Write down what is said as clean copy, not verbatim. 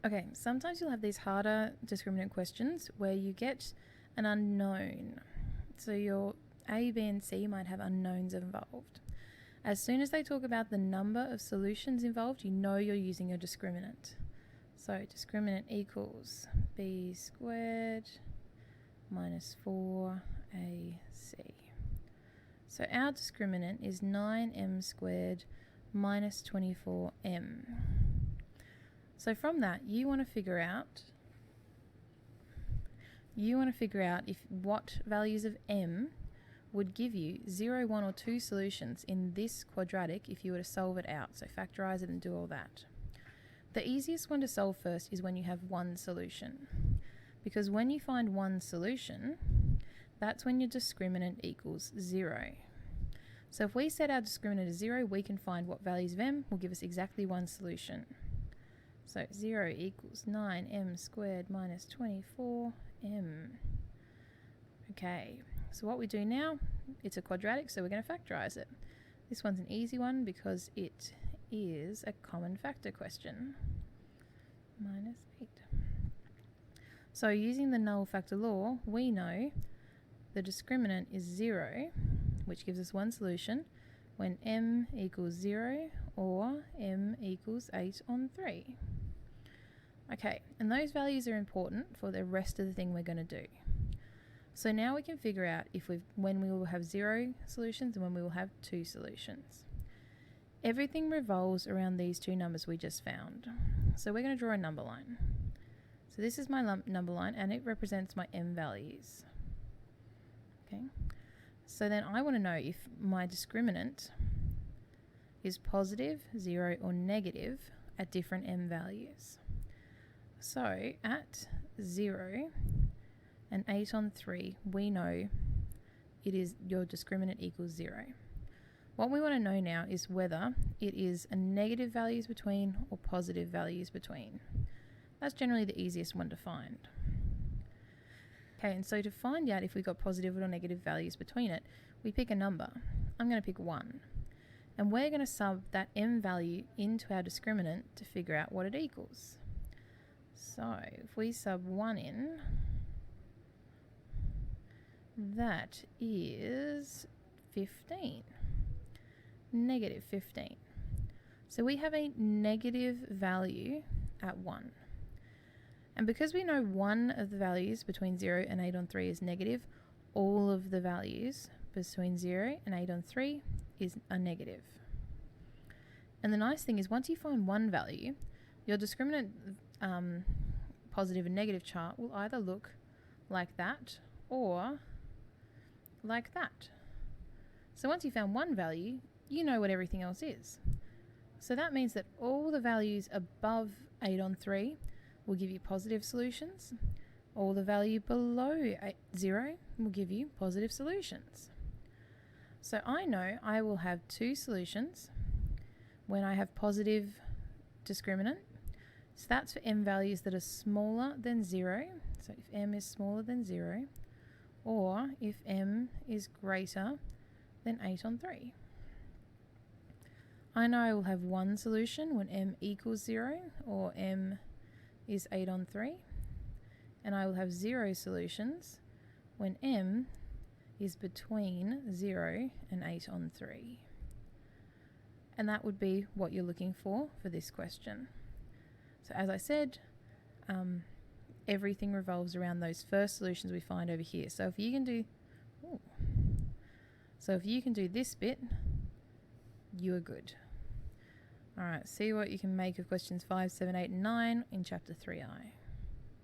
Okay, sometimes you'll have these harder discriminant questions where you get an unknown. So your A, B, and C might have unknowns involved. As soon as they talk about the number of solutions involved, you know you're using your discriminant. So discriminant equals B squared minus 4AC. So our discriminant is 9m squared minus 24m. So from that, you want to figure out if what values of m would give you 0, 1 or 2 solutions in this quadratic if you were to solve it out. So factorize it and do all that. The easiest one to solve first is when you have one solution. Because when you find one solution, that's when your discriminant equals 0. So if we set our discriminant as 0, we can find what values of m will give us exactly one solution. So 0 equals 9m squared minus 24m. Okay, so what we do now, it's a quadratic, so we're going to factorize it. This one's an easy one because it is a common factor question. Minus 8. So using the null factor law, we know the discriminant is 0, which gives us one solution, when m equals 0 or m equals 8 on 3. Okay, and those values are important for the rest of the thing we're going to do. So now we can figure out when we will have 0 solutions and when we will have 2 solutions. Everything revolves around these two numbers we just found. So we're going to draw a number line. So this is my number line and it represents my m values. Okay. So then I want to know if my discriminant is positive, 0 or negative at different m values. So at 0 and 8 on 3, we know it is your discriminant equals 0. What we want to know now is whether it is a negative values between or positive values between. That's generally the easiest one to find. Okay, and so to find out if we got positive or negative values between it, we pick a number. I'm going to pick 1. And we're going to sub that m value into our discriminant to figure out what it equals. So if we sub 1 in, that is 15. Negative 15. So we have a negative value at 1. And because we know one of the values between 0 and 8 on 3 is negative, all of the values between 0 and 8 on 3 are negative. And the nice thing is once you find one value, your discriminant positive and negative chart will either look like that or like that. So once you found one value, you know what everything else is. So that means that all the values above 8 on 3 will give you positive solutions. All the value below 0 will give you positive solutions. So I know I will have 2 solutions when I have positive discriminant. So that's for m values that are smaller than 0. So if m is smaller than 0, or if m is greater than 8 on 3. I know I will have one solution when m equals 0 or m is 8 on 3. And I will have 0 solutions when m is between 0 and 8 on 3. And that would be what you're looking for this question. So as I said, everything revolves around those first solutions we find over here. So if you can do this bit, you are good. All right, see what you can make of questions 5, 7, 8, and 9 in chapter 3i.